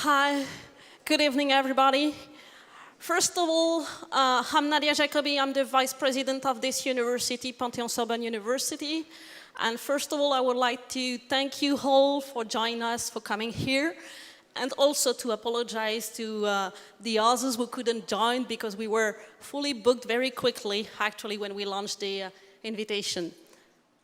Hi, good evening, everybody. First of all, I'm Nadia Jacobi. I'm the vice president of this university, Panthéon-Sorbonne University. And first of all, I would like to thank you all for joining us, for coming here, and also to apologize to the others who couldn't join because we were fully booked very quickly, actually, when we launched the invitation.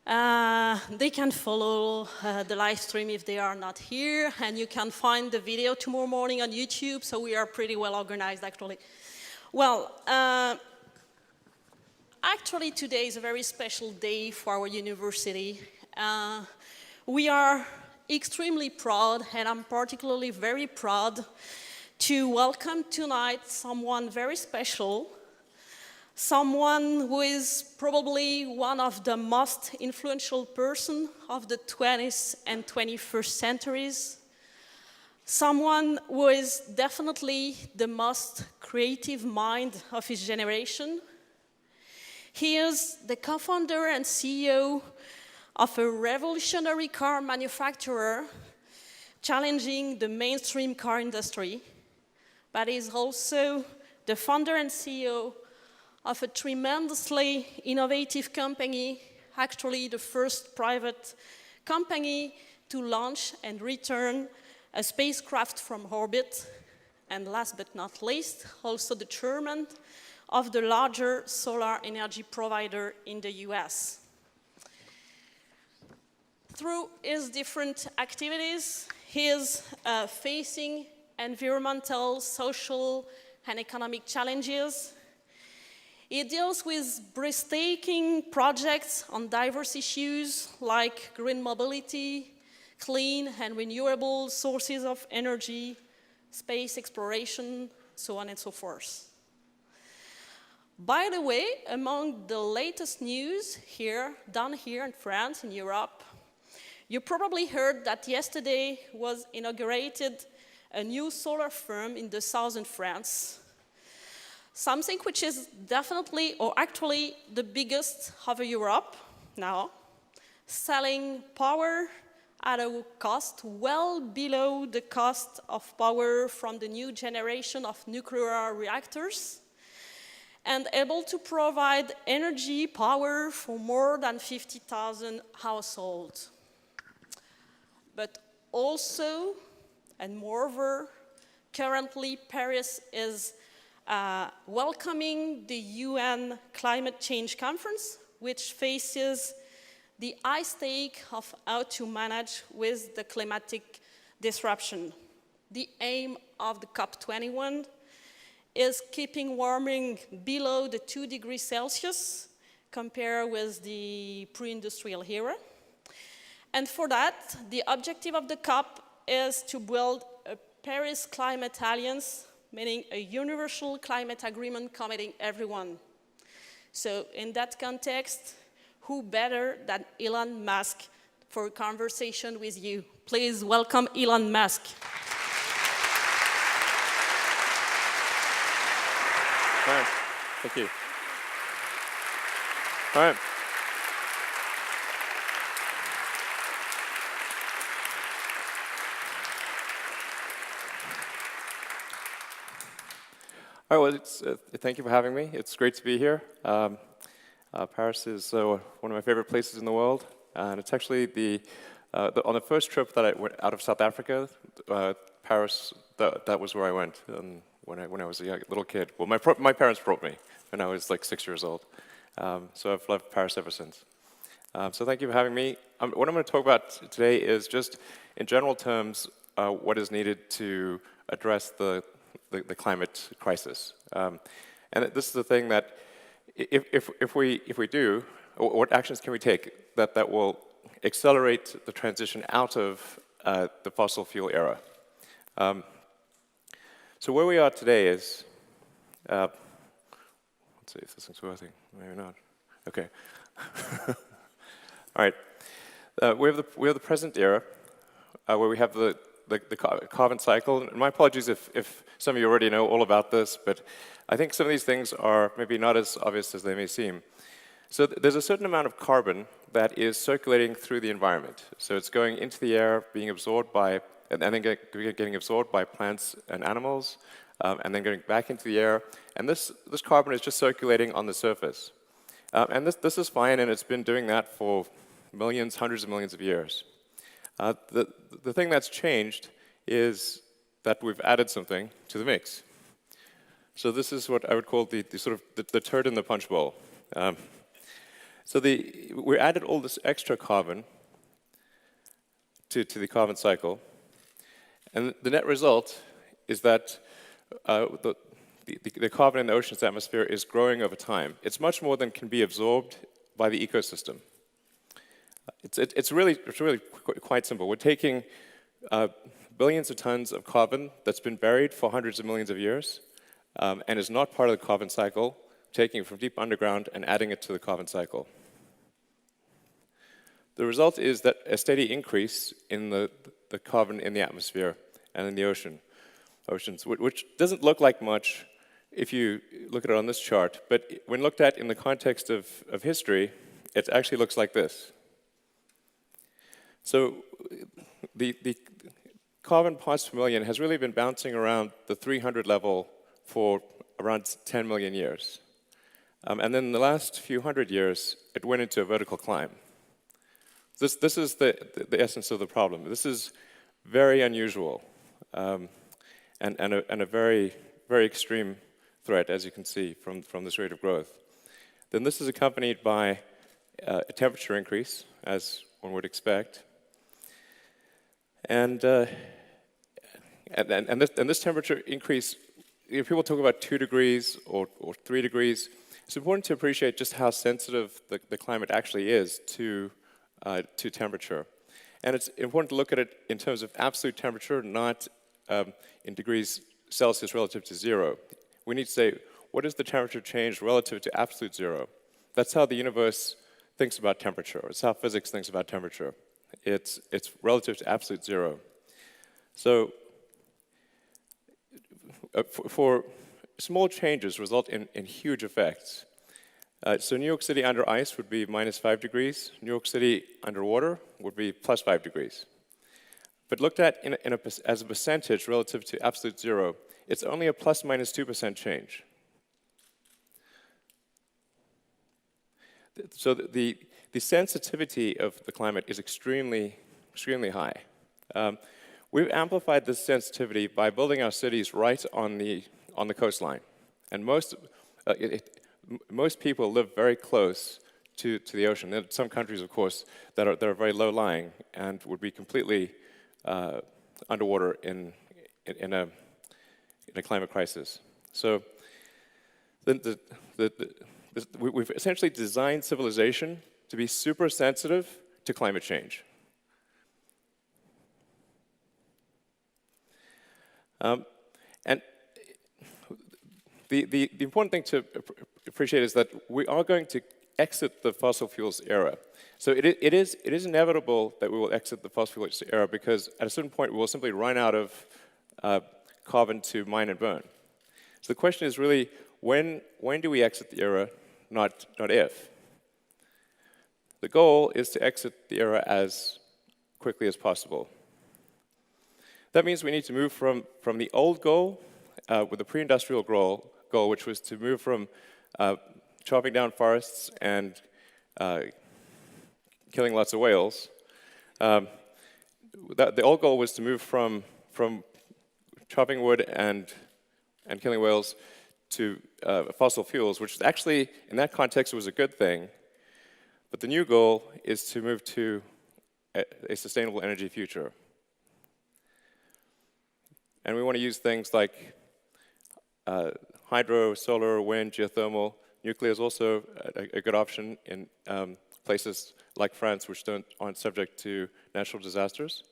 They can follow the live stream if they are not here, and you can find the video tomorrow morning on YouTube, so we are pretty well organized, actually. Well, actually today is a very special day for our university. We are extremely proud, and I'm particularly very proud to welcome tonight someone very special, someone who is probably one of the most influential person of the 20th and 21st centuries, someone who is definitely the most creative mind of his generation. He is the co-founder and CEO of a revolutionary car manufacturer challenging the mainstream car industry, but is also the founder and CEO of a tremendously innovative company, actually the first private company to launch and return a spacecraft from orbit, and last but not least, also the chairman of the larger solar energy provider in the US. Through his different activities, he is facing environmental, social, and economic challenges. He deals with breathtaking projects on diverse issues like green mobility, clean and renewable sources of energy, space exploration, so on and so forth. By the way, among the latest news done here in France, in Europe, you probably heard that yesterday was inaugurated a new solar farm in the southern France. Something which is definitely, or actually, the biggest of Europe now, selling power at a cost well below the cost of power from the new generation of nuclear reactors, and able to provide energy power for more than 50,000 households. But also, and moreover, currently Paris is welcoming the UN Climate Change Conference, which faces the high stake of how to manage with the climatic disruption. The aim of the COP21 is keeping warming below the 2 degrees Celsius compared with the pre-industrial era. And for that, the objective of the COP is to build a Paris Climate Alliance, meaning a universal climate agreement committing everyone. So in that context, who better than Elon Musk for a conversation with you? Please welcome Elon Musk. All right, thank you. All right. All right, well, thank you for having me. It's great to be here. Paris is one of my favorite places in the world, and it's actually on the first trip that I went out of South Africa, Paris, that was where I went when I was a little kid. Well, my parents brought me when I was like 6 years old, so I've loved Paris ever since. So thank you for having me. What I'm going to talk about today is just, in general terms, what is needed to address the climate crisis. And this is the thing that if we do, what actions can we take that will accelerate the transition out of the fossil fuel era? So where we are today is, let's see if this thing's working, maybe not. Okay. All right. We have the present era, where we have the carbon cycle. And my apologies if some of you already know all about this, but I think some of these things are maybe not as obvious as they may seem. So there's a certain amount of carbon that is circulating through the environment. So it's going into the air, being absorbed by and then getting absorbed by plants and animals, and then going back into the air. And this carbon is just circulating on the surface. And this is fine, and it's been doing that for millions, hundreds of millions of years. The thing that's changed is that we've added something to the mix. So this is what I would call the sort of the turd in the punch bowl. So we added all this extra carbon to the carbon cycle, and the net result is that the carbon in the ocean's atmosphere is growing over time. It's much more than can be absorbed by the ecosystem. It's really quite simple. We're taking billions of tons of carbon that's been buried for hundreds of millions of years and is not part of the carbon cycle, taking it from deep underground and adding it to the carbon cycle. The result is that a steady increase in the carbon in the atmosphere and in the oceans, which doesn't look like much if you look at it on this chart, but when looked at in the context of history, it actually looks like this. So the carbon parts per million has really been bouncing around the 300 level for around 10 million years. And then in the last few hundred years, it went into a vertical climb. This is the essence of the problem. This is very unusual and a very, very extreme threat, as you can see from this rate of growth. Then this is accompanied by a temperature increase, as one would expect. And this temperature increase, if people talk about 2 degrees or 3 degrees, it's important to appreciate just how sensitive the climate actually is to temperature. And it's important to look at it in terms of absolute temperature, not in degrees Celsius relative to 0. We need to say, what is the temperature change relative to absolute 0? That's how the universe thinks about temperature. It's how physics thinks about temperature. It's relative to absolute 0. So for small changes result in huge effects. So New York City under ice would be -5 degrees. New York City underwater would be +5 degrees. But looked at as a percentage relative to absolute 0, it's only a ±2% change. So the sensitivity of the climate is extremely high. We've amplified this sensitivity by building our cities right on the coastline, and most people live very close to the ocean. There are some countries, of course, that are very low-lying and would be completely underwater in a climate crisis. So we've essentially designed civilization to be super sensitive to climate change. And the important thing to appreciate is that we are going to exit the fossil fuels era. So it is inevitable that we will exit the fossil fuels era because at a certain point we will simply run out of carbon to mine and burn. So the question is really, when do we exit the era, not if. The goal is to exit the era as quickly as possible. That means we need to move from the old goal, with the pre-industrial goal, which was to move from chopping down forests and killing lots of whales. The old goal was to move from chopping wood and killing whales to fossil fuels, which actually, in that context, was a good thing. But the new goal is to move to a sustainable energy future. And we want to use things like hydro, solar, wind, geothermal. Nuclear is also a good option in places like France, which aren't subject to natural disasters.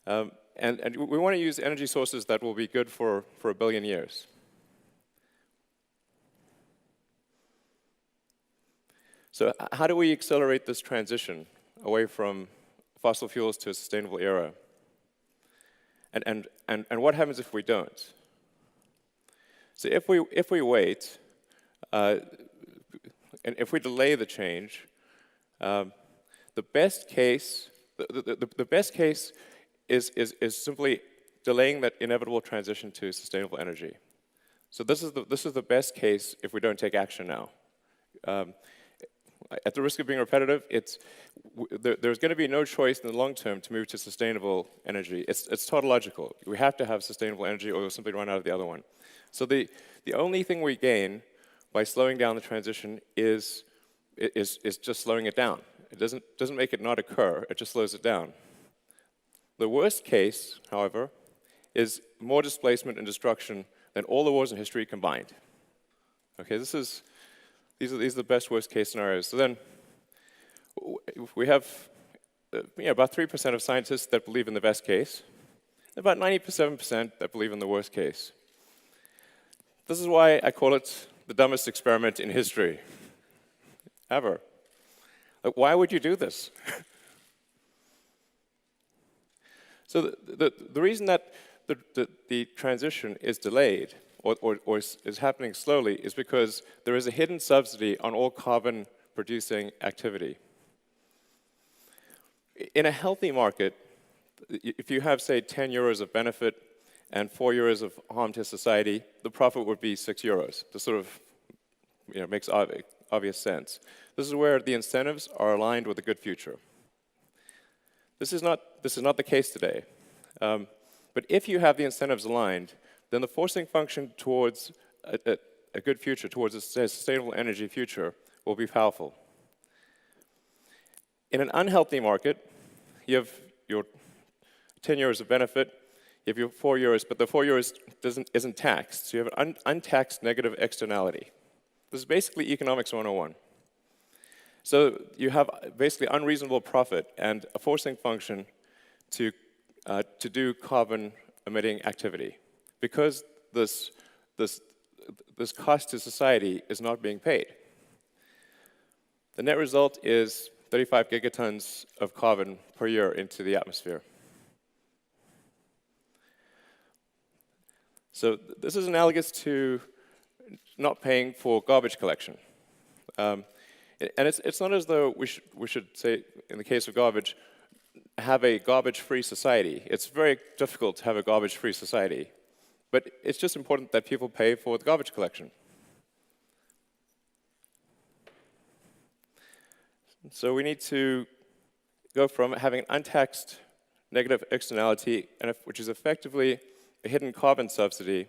And we want to use energy sources that will be good for 1 billion years. So how do we accelerate this transition away from fossil fuels to a sustainable era? And what happens if we don't? So if we wait, and if we delay the change, the best case is simply delaying that inevitable transition to sustainable energy. So this is the best case if we don't take action now. At the risk of being repetitive, there's going to be no choice in the long term to move to sustainable energy. It's tautological. We have to have sustainable energy or we'll simply run out of the other one. So the only thing we gain by slowing down the transition is just slowing it down. It doesn't make it not occur, it just slows it down. The worst case, however, is more displacement and destruction than all the wars in history combined. Okay, these are the best worst case scenarios. So then we have about 3% of scientists that believe in the best case, and about 97% that believe in the worst case. This is why I call it the dumbest experiment in history ever. Like, why would you do this? So the reason that the transition is delayed or is happening slowly is because there is a hidden subsidy on all carbon-producing activity. In a healthy market, if you have, say, 10 euros of benefit and 4 euros of harm to society, the profit would be 6 euros. This sort of makes obvious sense. This is where the incentives are aligned with a good future. This is not the case today. But if you have the incentives aligned, then the forcing function towards a good future, towards a sustainable energy future, will be powerful. In an unhealthy market, you have your 10 euros of benefit, you have your 4 euros, but the 4 euros isn't taxed. So you have an untaxed negative externality. This is basically economics 101. So you have basically unreasonable profit and a forcing function to do carbon-emitting activity, because this cost to society is not being paid. The net result is 35 gigatons of carbon per year into the atmosphere. So this is analogous to not paying for garbage collection. And it's not as though we should say, in the case of garbage, have a garbage-free society. It's very difficult to have a garbage-free society. But it's just important that people pay for the garbage collection. So we need to go from having an untaxed negative externality, which is effectively a hidden carbon subsidy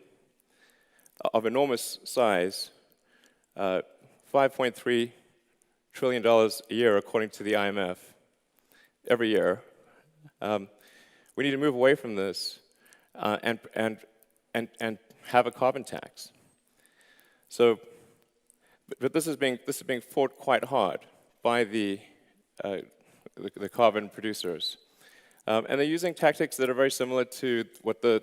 of enormous size, $5.3 trillion a year, according to the IMF, every year. We need to move away from this and have a carbon tax. So, but this is being fought quite hard by the carbon producers, and they're using tactics that are very similar to what the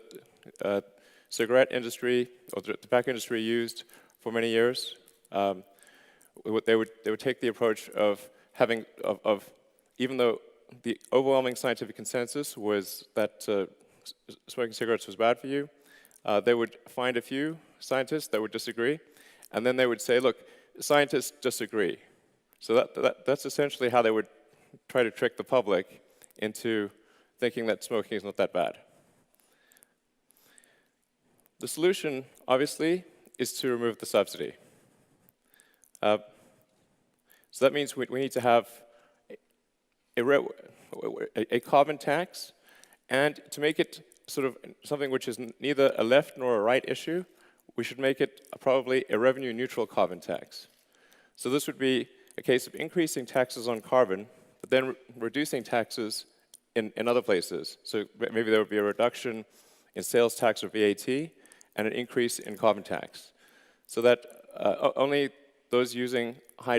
cigarette industry or the tobacco industry used for many years. They would take the approach of even though the overwhelming scientific consensus was that smoking cigarettes was bad for you, they would find a few scientists that would disagree, and then they would say, look, scientists disagree. So that's essentially how they would try to trick the public into thinking that smoking is not that bad. The solution, obviously, is to remove the subsidy. So that means we need to have a carbon tax, and to make it sort of something which is neither a left nor a right issue, we should make it probably a revenue-neutral carbon tax. So this would be a case of increasing taxes on carbon, but then reducing taxes in other places. So maybe there would be a reduction in sales tax or VAT, and an increase in carbon tax, so that only those using high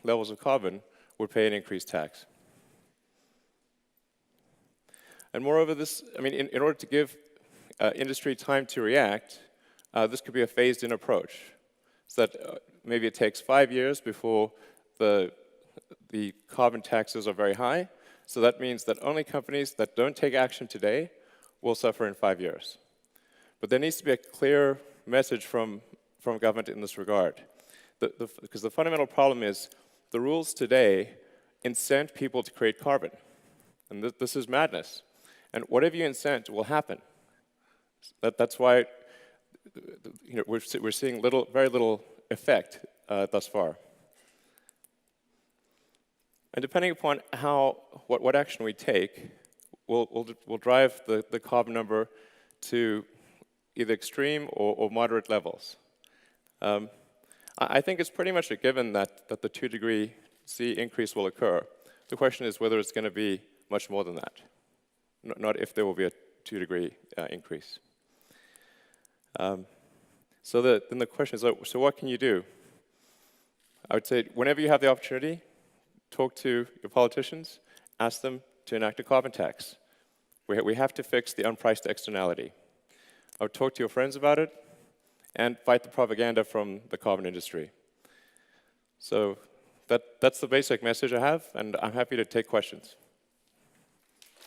levels of carbon would pay an increased tax. And moreover, in order to give industry time to react, this could be a phased-in approach, so that maybe it takes 5 years before the carbon taxes are very high. So that means that only companies that don't take action today will suffer in 5 years. But there needs to be a clear message from government in this regard. Because the fundamental problem is the rules today incent people to create carbon. And this is madness. And whatever you incent will happen. That's why we're seeing very little effect thus far. And depending upon what action we take, will drive the carbon number to either extreme or moderate levels. I think it's pretty much a given that the 2 degree C increase will occur. The question is whether it's going to be much more than that, not if there will be a 2 degree increase. So then the question is, so what can you do? I would say whenever you have the opportunity, talk to your politicians, ask them to enact a carbon tax. We have to fix the unpriced externality. I would talk to your friends about it and fight the propaganda from the carbon industry. So that's the basic message I have, and I'm happy to take questions.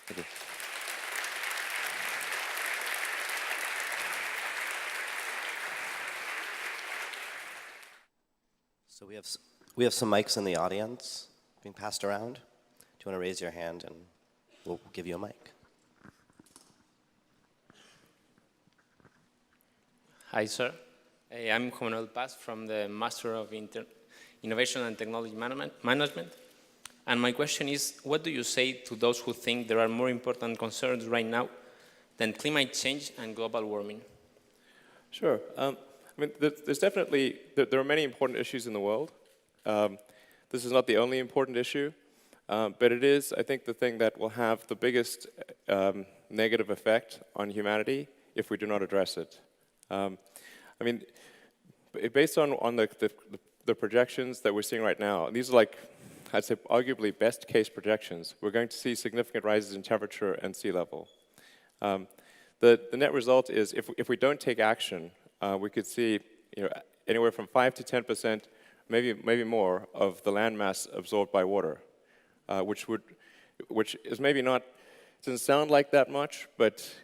Thank you. So we have some mics in the audience being passed around. Do you want to raise your hand and we'll give you a mic? Hi, sir. I'm Juan Manuel Paz from the Master of Innovation and Technology Management. And my question is, what do you say to those who think there are more important concerns right now than climate change and global warming? Sure. I mean, there's definitely, there are many important issues in the world. This is not the only important issue, but it is, I think, the thing that will have the biggest negative effect on humanity if we do not address it. I mean, based on the projections that we're seeing right now, and these are like, I'd say, arguably best case projections, we're going to see significant rises in temperature and sea level. The net result is, if we don't take action, we could see anywhere from 5 to 10%, maybe more, of the land mass absorbed by water, which is maybe not, doesn't sound like that much, but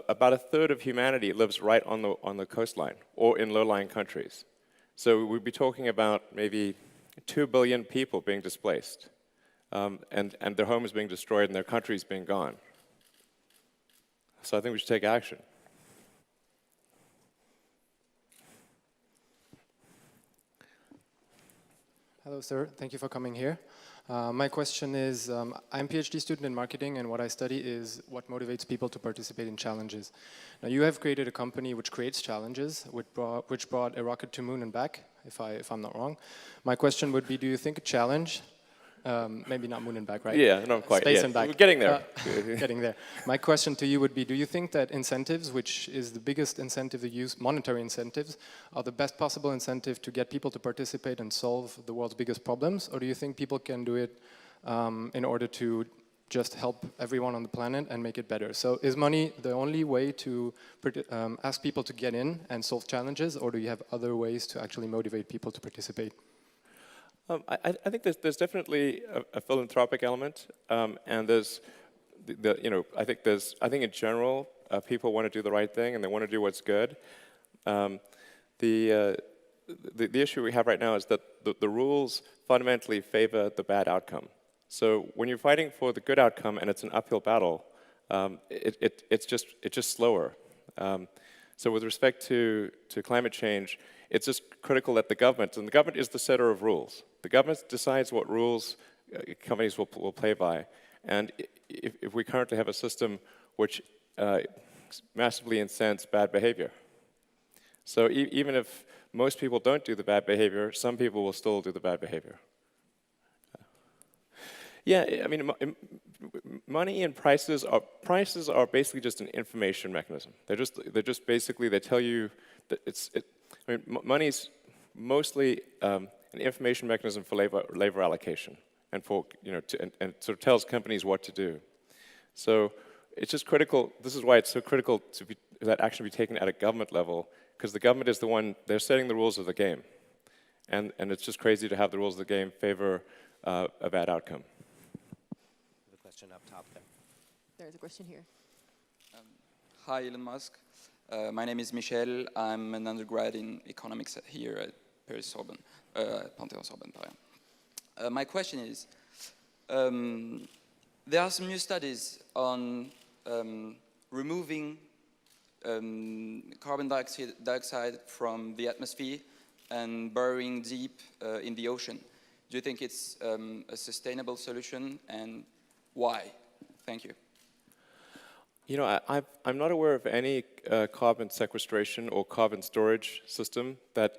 about a third of humanity lives right on the coastline or in low-lying countries. So we'd be talking about maybe 2 billion people being displaced, and their homes being destroyed and their countries being gone. So I think we should take action. Hello, sir. Thank you for coming here. My question is, I'm a PhD student in marketing, and what I study is what motivates people to participate in challenges. Now, you have created a company which creates challenges, which brought a rocket to moon and back, if I'm not wrong. My question would be, do you think a challenge, maybe not moon and back, right? Yeah, not quite. Space yeah. and back. We're getting there. Getting there. My question to you would be, do you think that incentives, which is the biggest incentive to use, monetary incentives, are the best possible incentive to get people to participate and solve the world's biggest problems? Or do you think people can do it in order to just help everyone on the planet and make it better? So is money the only way to ask people to get in and solve challenges, or do you have other ways to actually motivate people to participate? I think there's definitely a philanthropic element, and there's I think in general people want to do the right thing and they want to do what's good. The issue we have right now is that the rules fundamentally favor the bad outcome. So when you're fighting for the good outcome and it's an uphill battle, it's just slower. So with respect to climate change, it's just critical that the government, and the government is the setter of rules. The government decides what rules companies will play by. And if we currently have a system which massively incents bad behavior. So even if most people don't do the bad behavior, some people will still do the bad behavior. Yeah, I mean, money and prices are basically just an information mechanism. They're just basically, they tell you that money's mostly an information mechanism for labor allocation, and for and sort of tells companies what to do. So it's just critical. This is why it's so critical that action be taken at a government level, because the government is the one, they're setting the rules of the game, and it's just crazy to have the rules of the game favor a bad outcome. The question up top there. There's a question here. Hi, Elon Musk. My name is Michel. I'm an undergrad in economics here at Paris-Sorbonne, Panthéon-Sorbonne, Paris. My question is, there are some new studies on removing carbon dioxide from the atmosphere and burying deep in the ocean. Do you think it's a sustainable solution, and why? Thank you. You know, I'm not aware of any carbon sequestration or carbon storage system that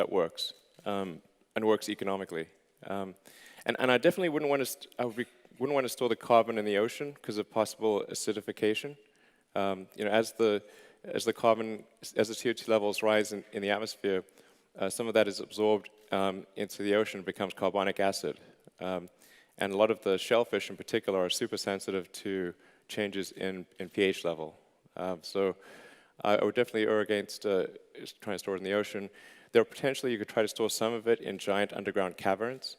works and works economically. And I definitely wouldn't want to store the carbon in the ocean because of possible acidification. You know, as the CO2 levels rise in the atmosphere, some of that is absorbed into the ocean, becomes carbonic acid. And a lot of the shellfish in particular are super sensitive to changes in pH level. So I would definitely err against trying to store it in the ocean. There potentially you could try to store some of it in giant underground caverns,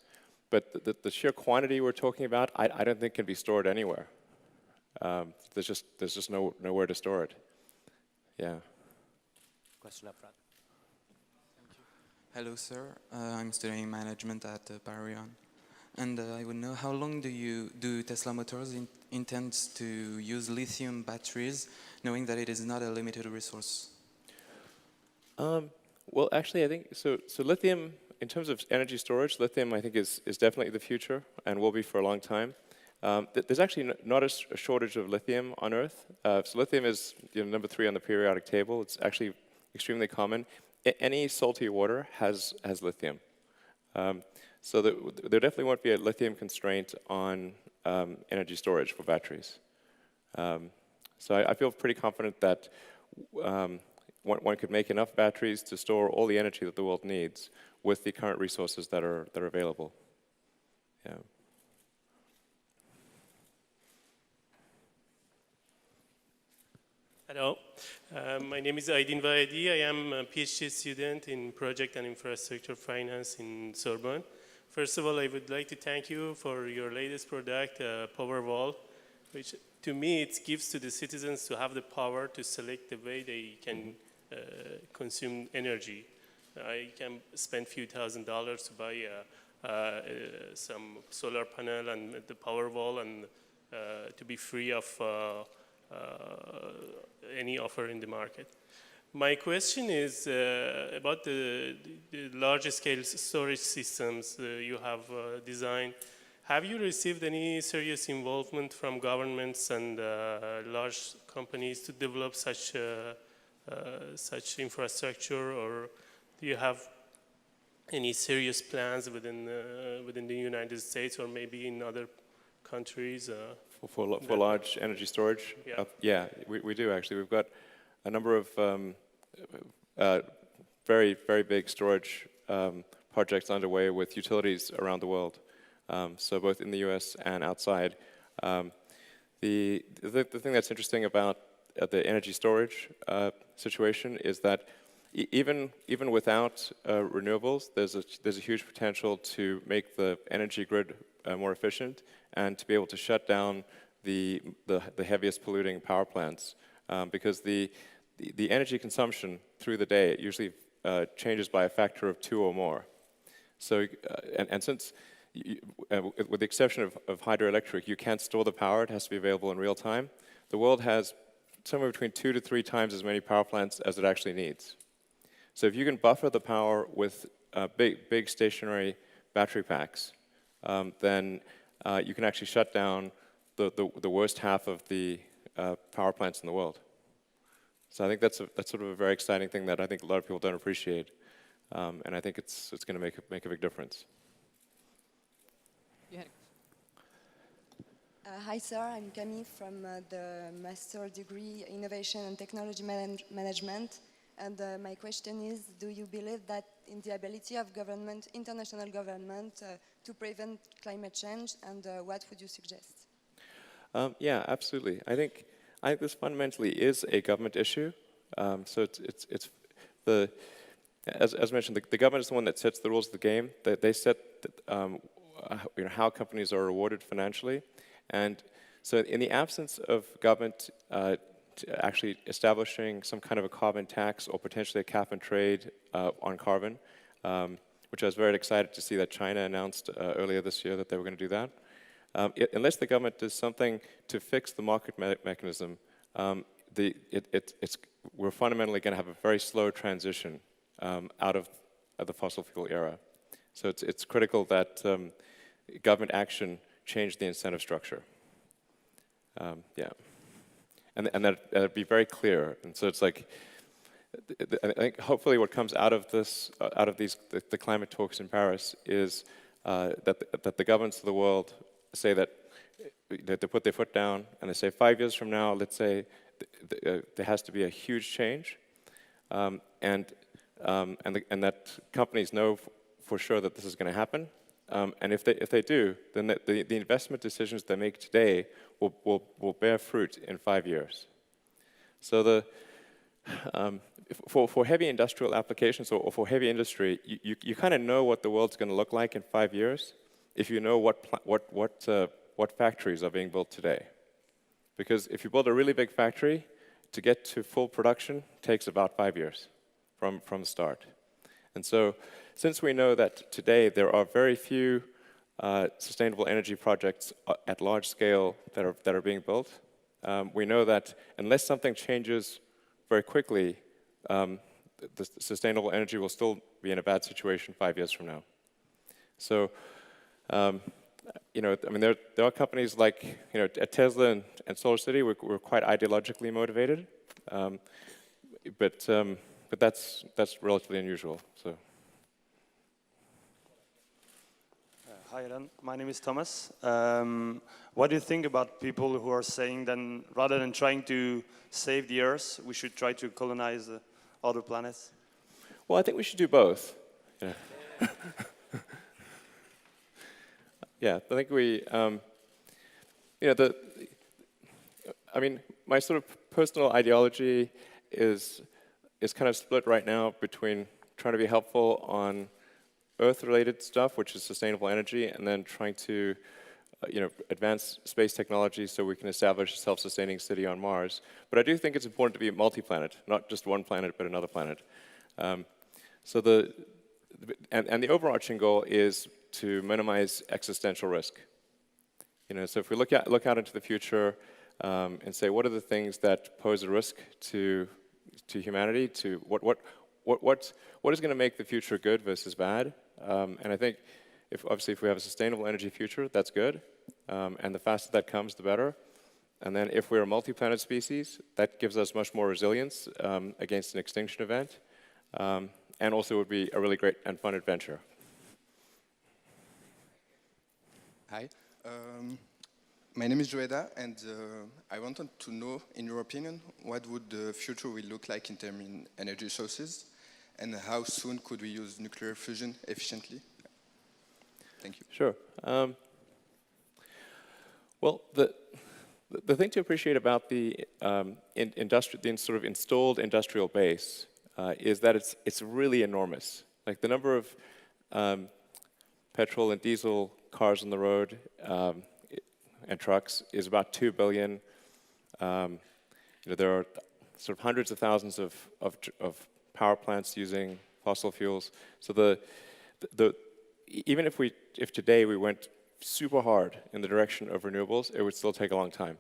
but the sheer quantity we're talking about, I don't think can be stored anywhere. There's just nowhere to store it. Yeah. Question up front. Hello, sir. I'm studying management at Panthéon, and I would know how long do Tesla Motors intends to use lithium batteries, knowing that it is not a limited resource? Well, actually, I think so. Lithium, in terms of energy storage, lithium I think is definitely the future and will be for a long time. There's actually not a shortage of lithium on Earth. So lithium is number 3 on the periodic table. It's actually extremely common. Any salty water has lithium. So there definitely won't be a lithium constraint on energy storage for batteries. So I feel pretty confident that one could make enough batteries to store all the energy that the world needs with the current resources that are available. Yeah. Hello, my name is Aydin Vahedi. I am a PhD student in Project and Infrastructure Finance in Sorbonne. First of all, I would like to thank you for your latest product, Powerwall, which to me it gives to the citizens to have the power to select the way they can consume energy. I can spend a few $1,000s to buy some solar panel and the Powerwall and to be free of any offer in the market. My question is about the large-scale storage systems you have designed. Have you received any serious involvement from governments and large companies to develop such infrastructure, or do you have any serious plans within the United States or maybe in other countries? For large energy storage? Yeah, yeah, we do actually. We've got a number of very, very big storage projects underway with utilities around the world, so both in the US and outside. The thing that's interesting about the energy storage situation is that even without renewables, there's a huge potential to make the energy grid more efficient and to be able to shut down the heaviest polluting power plants, because the energy consumption through the day usually changes by a factor of 2 or more. So and since with the exception of hydroelectric, you can't store the power; it has to be available in real time. The world has somewhere between 2 to 3 times as many power plants as it actually needs. So if you can buffer the power with big stationary battery packs, then you can actually shut down the worst half of the power plants in the world. So I think that's sort of a very exciting thing that I think a lot of people don't appreciate, and I think it's going to make a big difference. Hi, sir. I'm Camille from the Master Degree Innovation and Technology Management. And my question is, do you believe that in the ability of government, international government, to prevent climate change, and what would you suggest? Yeah, absolutely. I think this fundamentally is a government issue. So it's as mentioned, the government is the one that sets the rules of the game. They set how companies are rewarded financially, and so in the absence of government actually establishing some kind of a carbon tax or potentially a cap and trade on carbon, which I was very excited to see that China announced earlier this year that they were going to do that. Unless the government does something to fix the market mechanism, we're fundamentally going to have a very slow transition out of the fossil fuel era. So it's critical that government action change the incentive structure. Yeah, and that be very clear. And so it's like, I think hopefully what comes out of this, out of the climate talks in Paris, is that the governments of the world say that they put their foot down and they say 5 years from now, let's say there has to be a huge change, and that companies know for sure that this is going to happen. And if they do, then the investment decisions they make today will bear fruit in 5 years. So for heavy industrial applications or for heavy industry, you kind of know what the world's going to look like in 5 years if you know what factories are being built today. Because if you build a really big factory, to get to full production takes about 5 years from the start. And so, since we know that today there are very few sustainable energy projects at large scale that are being built, we know that unless something changes very quickly, the sustainable energy will still be in a bad situation 5 years from now. So, I mean, there are companies like, at Tesla and SolarCity, we're quite ideologically motivated, but that's relatively unusual. So. Hi, Elon. My name is Thomas. What do you think about people who are saying that rather than trying to save the Earth, we should try to colonize other planets? Well, I think we should do both. Yeah, yeah, I think we, I mean, my sort of personal ideology is kind of split right now between trying to be helpful on Earth-related stuff, which is sustainable energy, and then trying to, advance space technology so we can establish a self-sustaining city on Mars. But I do think it's important to be multi-planet, not just one planet, but another planet. So the overarching goal is to minimize existential risk. So if we look out into the future and say, what are the things that pose a risk to humanity? To what is going to make the future good versus bad? And I think, obviously, if we have a sustainable energy future, that's good. And the faster that comes, the better. And then if we're a multi-planet species, that gives us much more resilience against an extinction event. And also would be a really great and fun adventure. Hi. My name is Joeda, and I wanted to know, in your opinion, what would the future will look like in terms of energy sources, and how soon could we use nuclear fusion efficiently? Thank you. Sure. Well, the thing to appreciate about the sort of installed industrial base is that it's really enormous. Like the number of petrol and diesel cars on the road and trucks is about 2 billion. There are sort of hundreds of thousands of power plants using fossil fuels. So even if today we went super hard in the direction of renewables, it would still take a long time.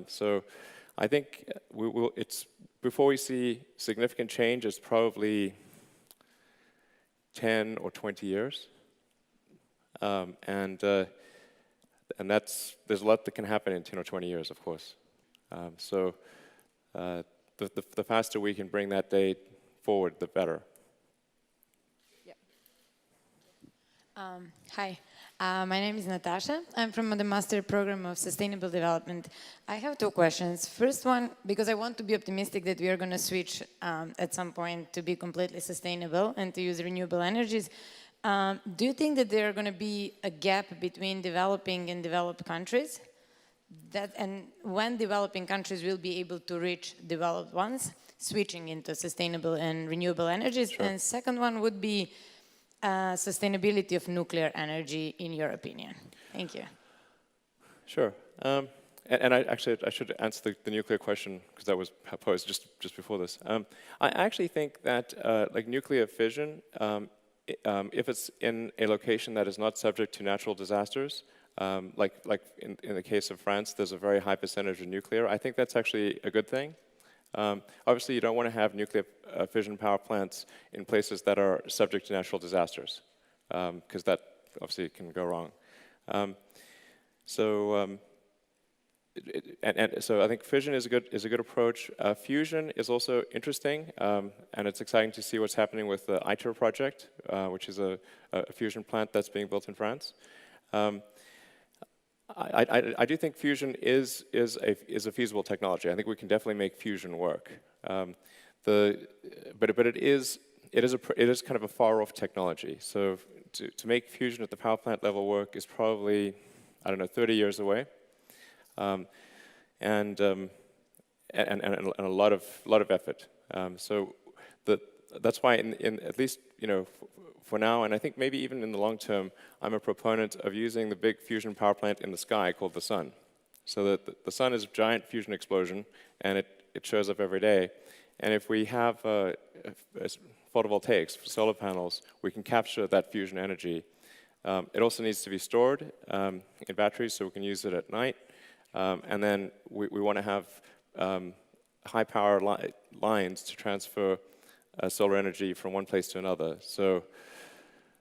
So I think before we see significant change, it's probably 10 or 20 years. And there's a lot that can happen in 10 or 20 years, of course. So the faster we can bring that date forward, the better. Yeah. Hi, my name is Natasha. I'm from the Master Program of Sustainable Development. I have two questions. First one, because I want to be optimistic that we are going to switch at some point to be completely sustainable and to use renewable energies. Do you think that there are going to be a gap between developing and developed countries? And when developing countries will be able to reach developed ones, switching into sustainable and renewable energies? Sure. And second one would be sustainability of nuclear energy, in your opinion. Thank you. Sure. And I should answer the nuclear question, because that was posed just before this. I actually think that like nuclear fission, if it's in a location that is not subject to natural disasters, Like in the case of France, there's a very high percentage of nuclear. I think that's actually a good thing. Obviously, you don't want to have nuclear fission power plants in places that are subject to natural disasters, because that obviously can go wrong. So I think fission is a good approach. Fusion is also interesting, and it's exciting to see what's happening with the ITER project, which is a fusion plant that's being built in France. I do think fusion is a feasible technology. I think we can definitely make fusion work. But it is kind of a far off technology. So to make fusion at the power plant level work is probably, I don't know, 30 years away, and a lot of effort. So that's why in at least for now, and I think maybe even in the long term, I'm a proponent of using the big fusion power plant in the sky called the sun. So that the sun is a giant fusion explosion, and it shows up every day. And if we have photovoltaics, solar panels, we can capture that fusion energy. It also needs to be stored in batteries so we can use it at night. And then we want to have high power lines to transfer solar energy from one place to another. So,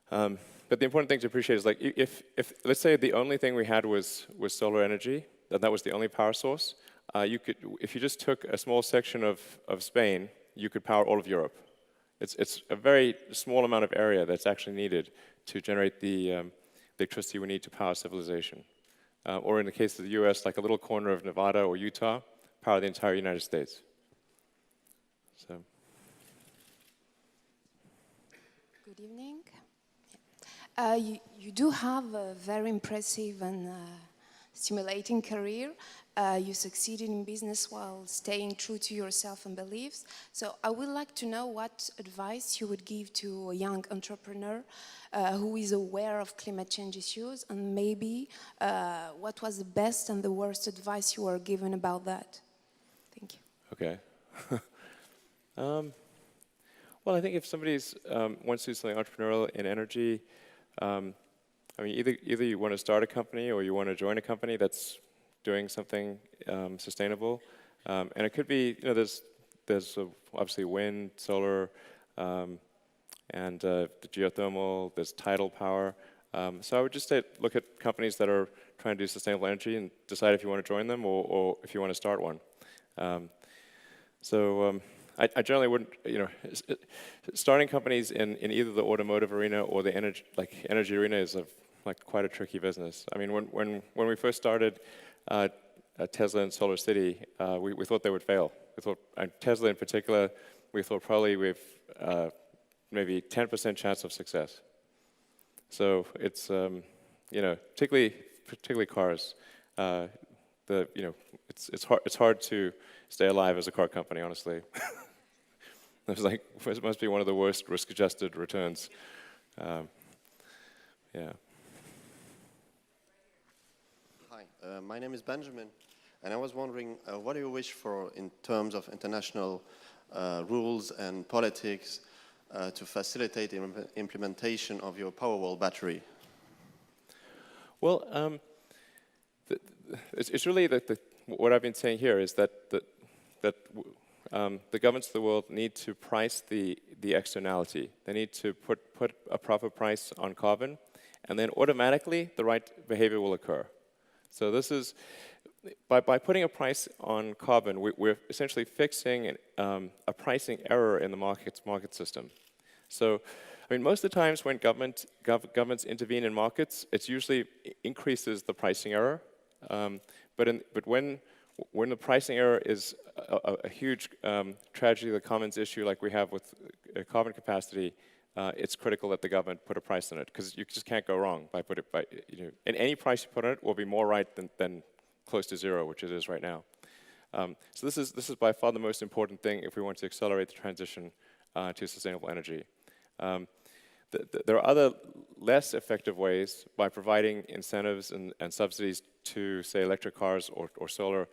but the important thing to appreciate is, like, if let's say the only thing we had was solar energy, that was the only power source, if you just took a small section of Spain, you could power all of Europe. It's a very small amount of area that's actually needed to generate the electricity we need to power civilization. Or in the case of the US, like a little corner of Nevada or Utah, power the entire United States. So. Good evening. You do have a very impressive and stimulating career. You succeeded in business while staying true to yourself and beliefs. So I would like to know what advice you would give to a young entrepreneur who is aware of climate change issues, and maybe what was the best and the worst advice you were given about that? Thank you. Okay. Well, I think if somebody wants to do something entrepreneurial in energy, I mean, either you want to start a company or you want to join a company that's doing something sustainable, and it could be, there's obviously wind, solar, and the geothermal. There's tidal power. So I would just say, look at companies that are trying to do sustainable energy and decide if you want to join them or if you want to start one. I generally wouldn't, starting companies in either the automotive arena or the energy arena is quite a tricky business. I mean, when we first started Tesla and Solar City, we thought they would fail. We thought, Tesla in particular, we thought probably we've maybe 10% chance of success. So it's particularly cars. It's hard to stay alive as a car company, honestly. It must be one of the worst risk-adjusted returns. Yeah. Hi, my name is Benjamin, and I was wondering, what do you wish for in terms of international rules and politics to facilitate the implementation of your Powerwall battery? Well, it's really what I've been saying here is that the governments of the world need to price the externality. They need to put a proper price on carbon, and then automatically the right behavior will occur. So this is, by putting a price on carbon, we're essentially fixing a pricing error in the market system. So, I mean, most of the times when governments intervene in markets, it usually increases the pricing error. But when the pricing error is a huge tragedy of the commons issue like we have with carbon capacity, it's critical that the government put a price on it, because you just can't go wrong and any price you put on it will be more right than close to zero, which it is right now. So this is by far the most important thing if we want to accelerate the transition to sustainable energy. There are other less effective ways by providing incentives and subsidies to, say, electric cars or solar.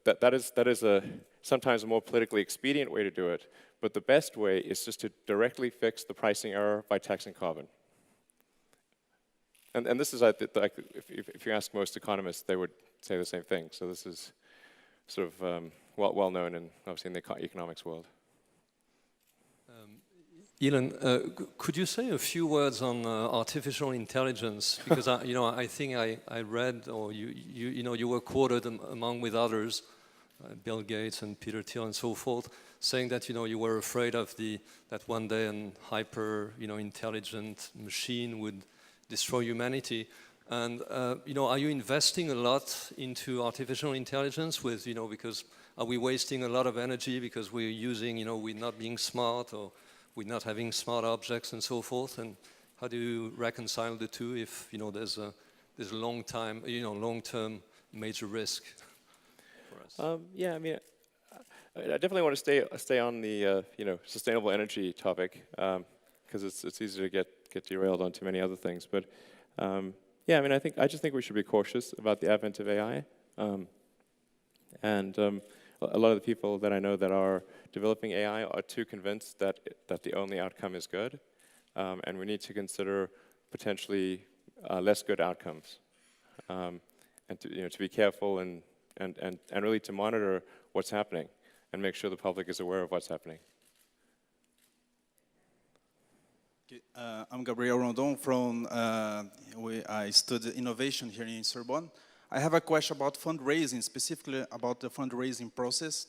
That is sometimes a more politically expedient way to do it, but the best way is just to directly fix the pricing error by taxing carbon. And this is, like, if you ask most economists, they would say the same thing. So this is sort of well known, and obviously in the economics world. Elon, could you say a few words on artificial intelligence? Because I think I read, or you were quoted among with others, Bill Gates and Peter Thiel and so forth, saying that you were afraid of that one day an hyper intelligent machine would destroy humanity. And are you investing a lot into artificial intelligence? Because are we wasting a lot of energy because we're using we're not being smart, or we're not having smart objects and so forth? And how do you reconcile the two if there's a long-term major risk for us? Yeah, I mean, I definitely want to stay on the sustainable energy topic, because it's easy to get derailed on too many other things. But yeah, I mean, I just think we should be cautious about the advent of AI, and a lot of the people that I know that are developing AI are too convinced that the only outcome is good, and we need to consider potentially less good outcomes, and to be careful and really to monitor what's happening and make sure the public is aware of what's happening. Okay. I'm Gabriel Rondon from, I studied innovation here in Sorbonne. I have a question about fundraising, specifically about the fundraising process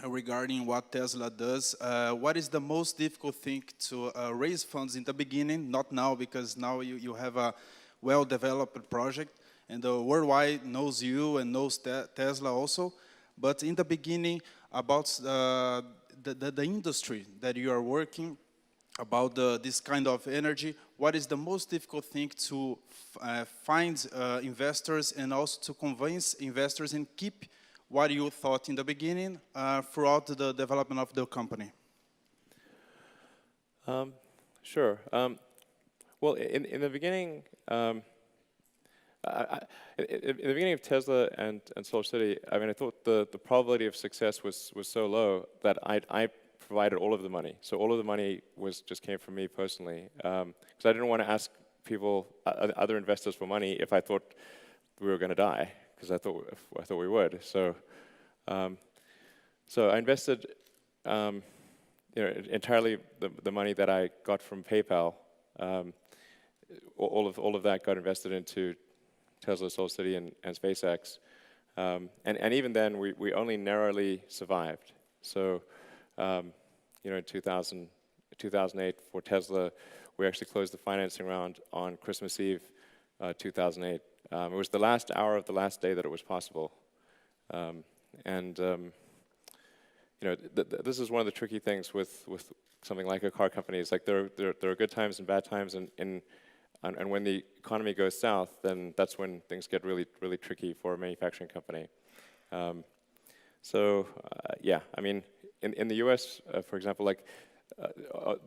regarding what Tesla does. What is the most difficult thing to raise funds in the beginning? Not now, because now you have a well-developed project, and the worldwide knows you and knows Tesla also. But in the beginning, about the industry that you are working, about this kind of energy, what is the most difficult thing to find investors, and also to convince investors and keep what you thought in the beginning throughout the development of the company? Sure. Well, in the beginning, in the beginning of Tesla and SolarCity, I mean, I thought the probability of success was so low that I provided all of the money. So all of the money just came from me personally, because I didn't want to ask people, other investors, for money if I thought we were going to die, because I thought we would. So so I invested entirely the money that I got from PayPal. All of that got invested into Tesla, SolarCity, and SpaceX, and even then we only narrowly survived. So in 2008 for Tesla, we actually closed the financing round on Christmas Eve, 2008. It was the last hour of the last day that it was possible, this is one of the tricky things with something like a car company. It's like there are good times and bad times, and when the economy goes south, then that's when things get really tricky for a manufacturing company. Yeah, I mean, in the U.S., for example, like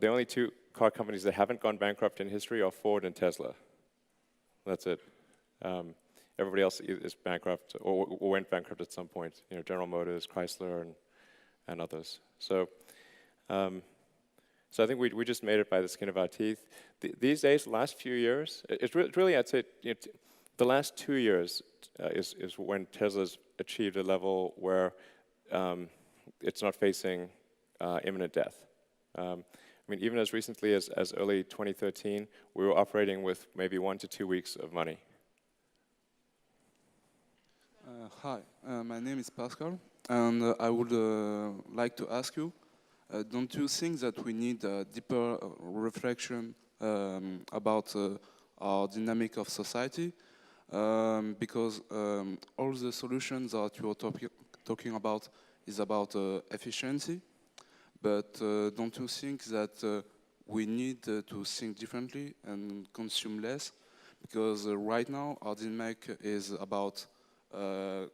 the only two car companies that haven't gone bankrupt in history are Ford and Tesla. That's it. Everybody else is bankrupt or went bankrupt at some point. General Motors, Chrysler, and others. So I think we just made it by the skin of our teeth. These days, the last few years, it's really, I'd say, the last 2 years is when Tesla's achieved a level where it's not facing imminent death. I mean, even as recently as early 2013, we were operating with maybe 1 to 2 weeks of money. Hi, my name is Pascal, and I would like to ask you, don't you think that we need a deeper reflection about our dynamic of society? Because all the solutions that you are talking about is about efficiency, but don't you think that we need to think differently and consume less? Because right now our dynamic is about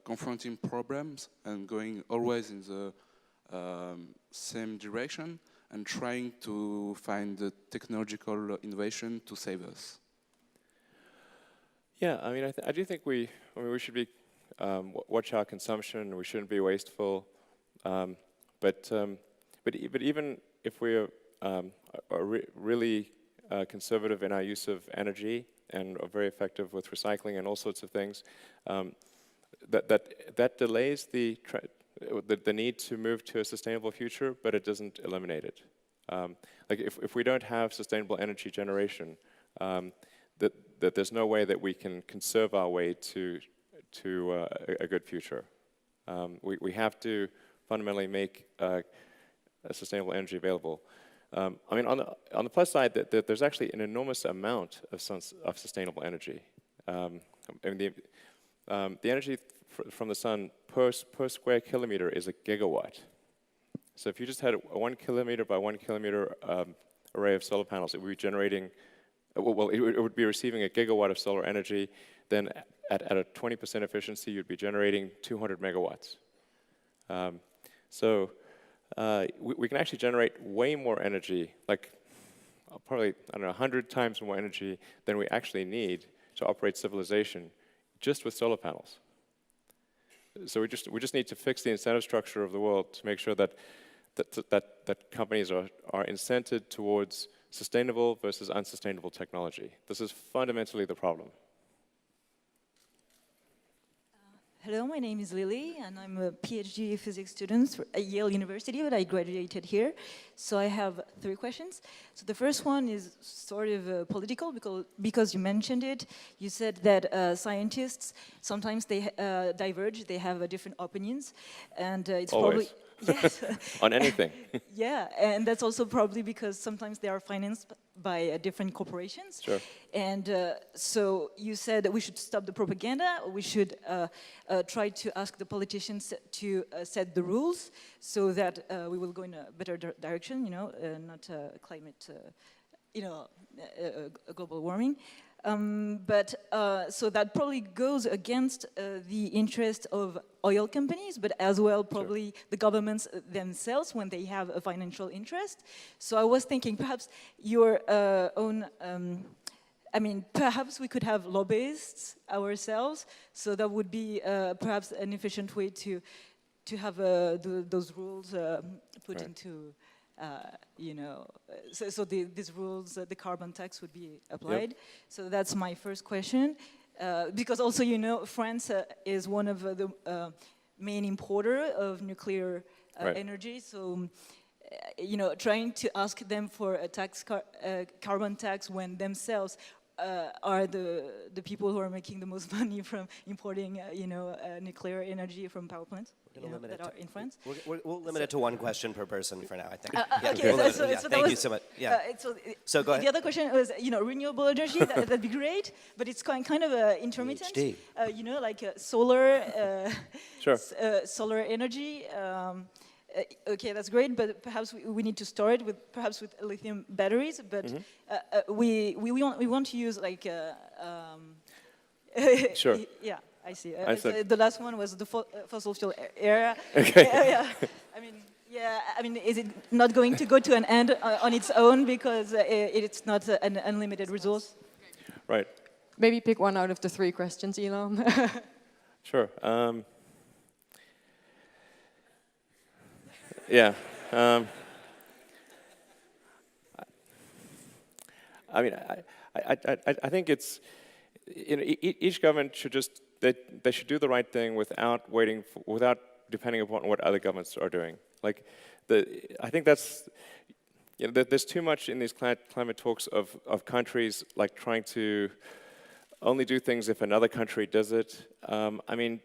confronting problems and going always in the same direction and trying to find the technological innovation to save us. Yeah, I mean, I do think we should be watch our consumption. We shouldn't be wasteful, but even if we're really conservative in our use of energy, and are very effective with recycling and all sorts of things, that delays the need to move to a sustainable future, but it doesn't eliminate it. Like if we don't have sustainable energy generation, that there's no way that we can conserve our way to a good future. We have to fundamentally make sustainable energy available. I mean, on the plus side, there's actually an enormous amount of sustainable energy. I mean, the energy from the sun per square kilometer is a gigawatt. So if you just had a 1 kilometer by 1 kilometer array of solar panels, it would be generating, well, it would be receiving a gigawatt of solar energy. Then at a 20% efficiency, you'd be generating 200 megawatts. So we can actually generate way more energy, like probably, I don't know, 100 times more energy than we actually need to operate civilization just with solar panels. So we just need to fix the incentive structure of the world to make sure that companies are incented towards sustainable versus unsustainable technology. This is fundamentally the problem. Hello, my name is Lily, and I'm a PhD physics student at Yale University, but I graduated here. So I have 3 questions. So the first one is sort of political, because you mentioned it. You said that scientists, sometimes they diverge, they have different opinions, and it's Always. probably... Yes. On anything. Yeah, and that's also probably because sometimes they are financed by different corporations. Sure. And so you said that we should stop the propaganda, we should try to ask the politicians to set the rules so that we will go in a better direction, you know, not climate, you know, global warming. But so that probably goes against the interest of oil companies, but as well probably the governments themselves when they have a financial interest. So I was thinking perhaps your own, I mean, perhaps we could have lobbyists ourselves, so that would be perhaps an efficient way to have those rules put into... you know, so these rules, the carbon tax would be applied. Yep. So that's my first question. Because also, you know, France is one of the main importer of nuclear energy. So, you know, trying to ask them for a carbon tax when themselves are the people who are making the most money from importing, you know, nuclear energy from power plants. That are in France. We'll limit it to 1 question per person for now, I think. Okay, we'll so thank you so much. Yeah. So go ahead. The other question was, you know, renewable energy, that'd be great, but it's kind of intermittent. You know, like solar, solar energy. Okay, that's great, but perhaps we need to start with with lithium batteries. But we want to use like. Sure. Yeah. I see. The last one was the fossil fuel era. Okay. Yeah. I mean, is it not going to go to an end on its own because it's not an unlimited resource? Right. Maybe pick one out of the 3 questions, Elon. Sure. Yeah. I mean, I think it's, you know, each government should just, they should do the right thing without without depending upon what other governments are doing. Like, I think that's, you know, there's too much in these climate talks of countries like trying to only do things if another country does it. I mean,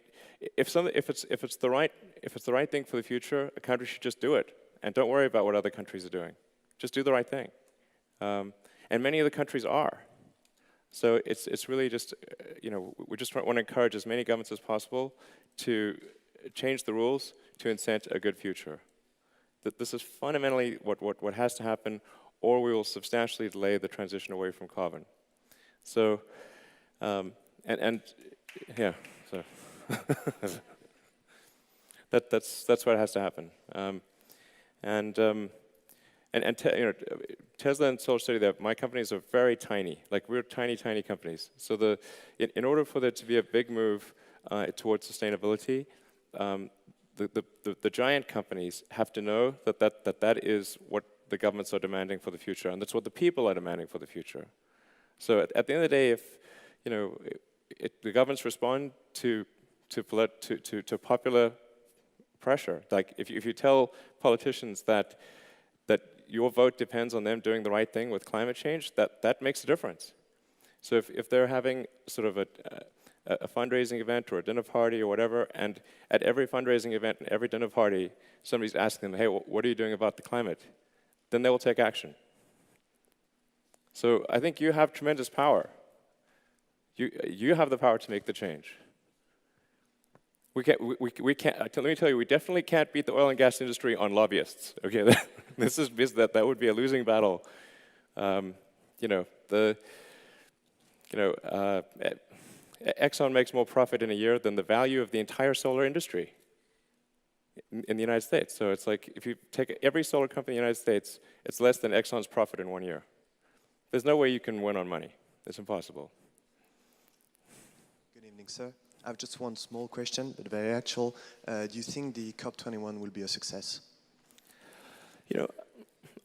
if it's the right thing for the future, a country should just do it and don't worry about what other countries are doing. Just do the right thing, and many of the countries are. So it's really just, you know, we just want to encourage as many governments as possible to change the rules to incent a good future. This is fundamentally what has to happen, or we will substantially delay the transition away from carbon. So, and yeah, so that's what has to happen. You know, Tesla and SolarStudy, my companies are very tiny. Like, we're tiny companies. So in order for there to be a big move towards sustainability, the giant companies have to know that is what the governments are demanding for the future, and that's what the people are demanding for the future. So at the end of the day, if the governments respond to popular pressure, like if you tell politicians that your vote depends on them doing the right thing with climate change, that makes a difference. So if they're having sort of a fundraising event or a dinner party or whatever, and at every fundraising event and every dinner party, somebody's asking them, hey, what are you doing about the climate? Then they will take action. So I think you have tremendous power. You have the power to make the change. We can't, let me tell you, we definitely can't beat the oil and gas industry on lobbyists. Okay, that would be a losing battle. Exxon makes more profit in a year than the value of the entire solar industry in the United States. So it's like, if you take every solar company in the United States, it's less than Exxon's profit in 1 year. There's no way you can win on money. It's impossible. Good evening, sir. I have just one small question, but very actual. Do you think the COP21 will be a success?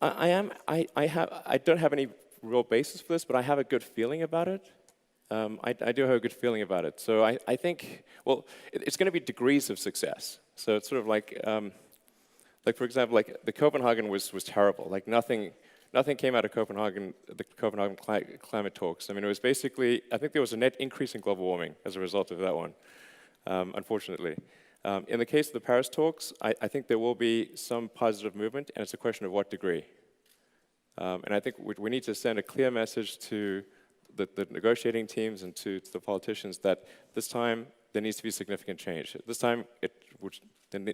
I don't have any real basis for this, but I have a good feeling about it. I do have a good feeling about it. So I think, well, it's going to be degrees of success. So it's sort of like for example, like the Copenhagen was terrible. Like nothing came out of Copenhagen, the Copenhagen climate talks. I mean, it was basically, I think there was a net increase in global warming as a result of that one, unfortunately. In the case of the Paris talks, I think there will be some positive movement, and it's a question of what degree. And I think we need to send a clear message to the negotiating teams and to the politicians that this time there needs to be significant change. This time,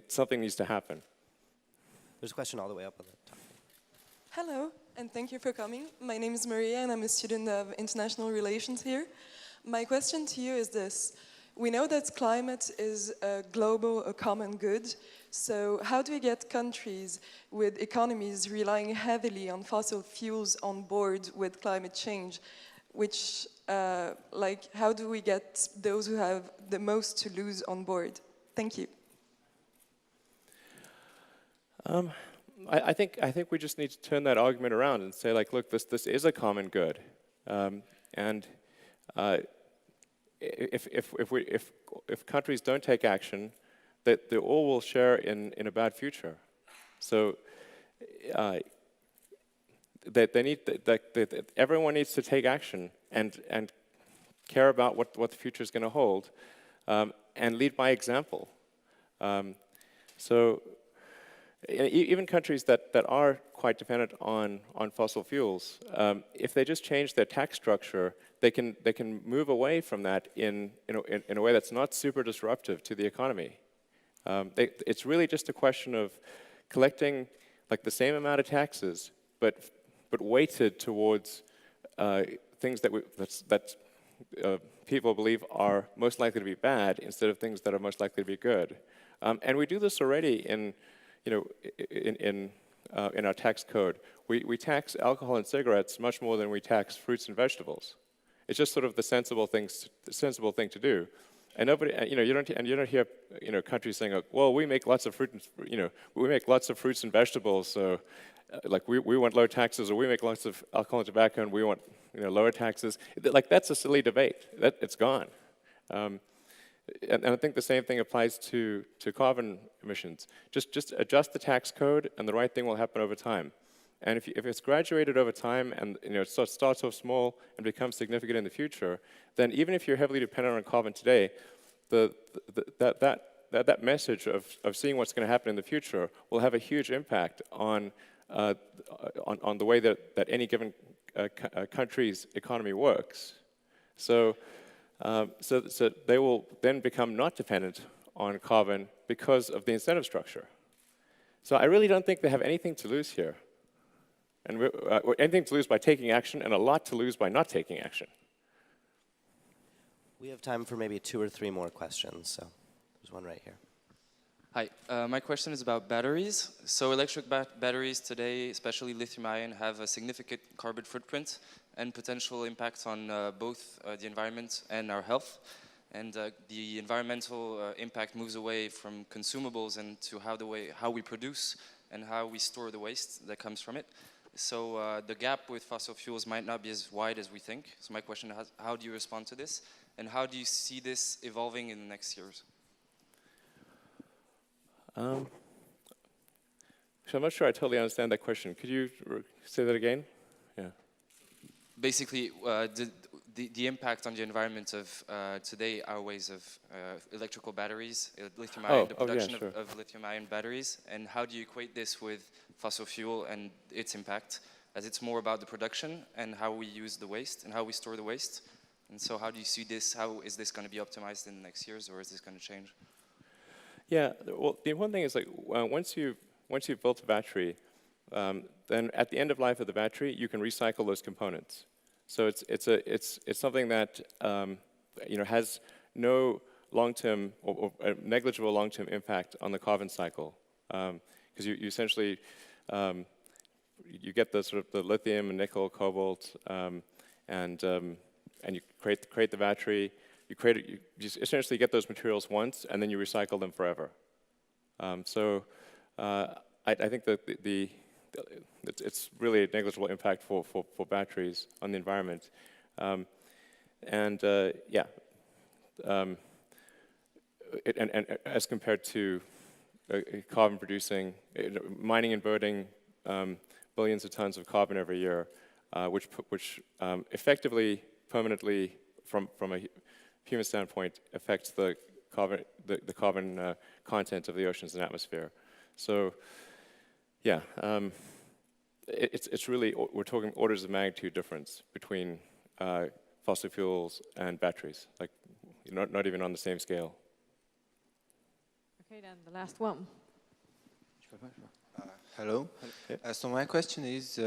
something needs to happen. There's a question all the way up on the top. Hello, and thank you for coming. My name is Maria, and I'm a student of international relations here. My question to you is this. We know that climate is a global, a common good. So how do we get countries with economies relying heavily on fossil fuels on board with climate change? Which, how do we get those who have the most to lose on board? Thank you. I think we just need to turn that argument around and say, like, look, this is a common good, and if countries don't take action, that they all will share in a bad future. So everyone needs to take action and care about what the future is going to hold, and lead by example. So even countries that are quite dependent on fossil fuels, if they just change their tax structure, they can move away from that in a way that's not super disruptive to the economy. It's really just a question of collecting like the same amount of taxes, but weighted towards things that people believe are most likely to be bad instead of things that are most likely to be good. And we do this already in our tax code. We tax alcohol and cigarettes much more than we tax fruits and vegetables. It's just sort of the sensible thing to do. And nobody, you don't hear, countries saying, well, we make lots of fruits and vegetables, so like we want low taxes, or we make lots of alcohol and tobacco, and we want lower taxes. Like that's a silly debate. It's gone. And I think the same thing applies to carbon emissions. Just adjust the tax code, and the right thing will happen over time. And if it's graduated over time, and it starts off small and becomes significant in the future, then even if you're heavily dependent on carbon today, that message of seeing what's going to happen in the future will have a huge impact on the way that any given country's economy works. So they will then become not dependent on carbon because of the incentive structure. So I really don't think they have anything to lose here. And anything to lose by taking action, and a lot to lose by not taking action. We have time for maybe 2 or 3 more questions, so there's one right here. Hi, my question is about batteries. So electric batteries today, especially lithium-ion, have a significant carbon footprint and potential impacts on both the environment and our health. And the environmental impact moves away from consumables and to how we produce and how we store the waste that comes from it. So the gap with fossil fuels might not be as wide as we think. So my question is, how do you respond to this? And how do you see this evolving in the next years? So I'm not sure I totally understand that question. Could you say that again? Yeah. Basically, the impact on the environment of today, our ways of electrical batteries, lithium-ion, the production yeah, sure. of lithium-ion batteries, and how do you equate this with fossil fuel and its impact, as it's more about the production and how we use the waste and how we store the waste. And so how do you see this? How is this going to be optimized in the next years, or is this going to change? Yeah, well, the one thing is like once you've built a battery, then at the end of life of the battery, you can recycle those components. So it's something that has no long-term or negligible long-term impact on the carbon cycle, because you essentially you get the sort of the lithium and nickel, cobalt, and you create the battery. You just essentially get those materials once, and then you recycle them forever. So I think that it's really a negligible impact for batteries on the environment. And as compared to carbon producing, mining and burning billions of tons of carbon every year, which effectively, permanently, from a human standpoint, affects the carbon content of the oceans and atmosphere. So, yeah, it's really, we're talking orders of magnitude difference between fossil fuels and batteries, like not even on the same scale. Okay, then the last one. Hello. So my question is,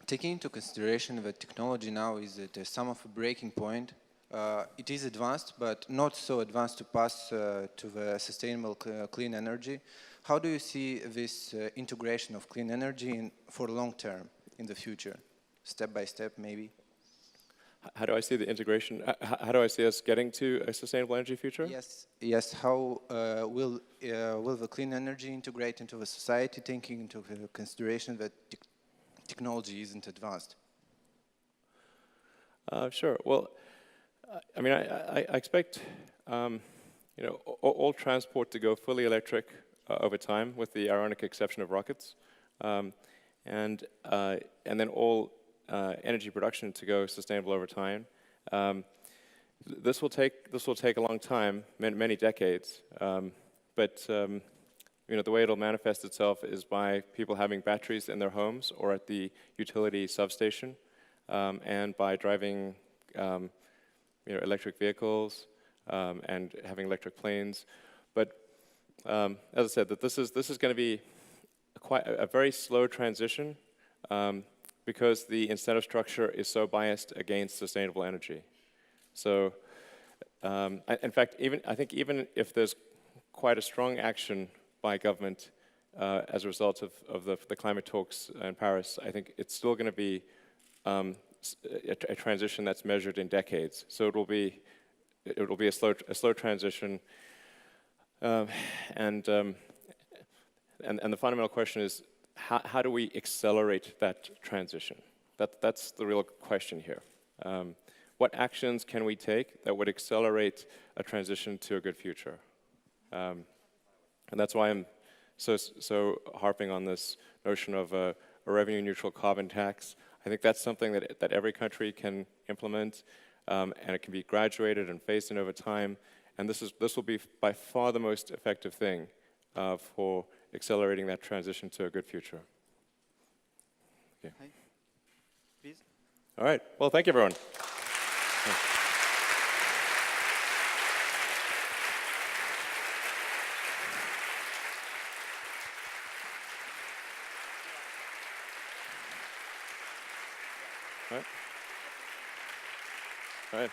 taking into consideration that technology now is at some of a breaking point, it is advanced, but not so advanced to pass to the sustainable clean energy. How do you see this integration of clean energy for long term in the future, step by step maybe? How do I see the integration? How do I see us getting to a sustainable energy future? Yes. How will the clean energy integrate into the society, taking into consideration that technology isn't advanced? Sure. Well, I mean, I expect all transport to go fully electric over time, with the ironic exception of rockets, and then all energy production to go sustainable over time. This will take a long time, many decades, but the way it'll manifest itself is by people having batteries in their homes or at the utility substation, and by driving electric vehicles and having electric planes. But as I said, that this is going to be a very slow transition, because the incentive structure is so biased against sustainable energy. So, in fact, I think even if there's quite a strong action by government as a result of the climate talks in Paris, I think it's still going to be a transition that's measured in decades. So it will be a slow transition, and the fundamental question is, how do we accelerate that transition? That's the real question here. What actions can we take that would accelerate a transition to a good future? And that's why I'm so harping on this notion of a revenue-neutral carbon tax. I think that's something that every country can implement, and it can be graduated and phased in over time. And this will be by far the most effective thing for accelerating that transition to a good future. Okay. Hi. Please. All right. Well, thank you, everyone. All right.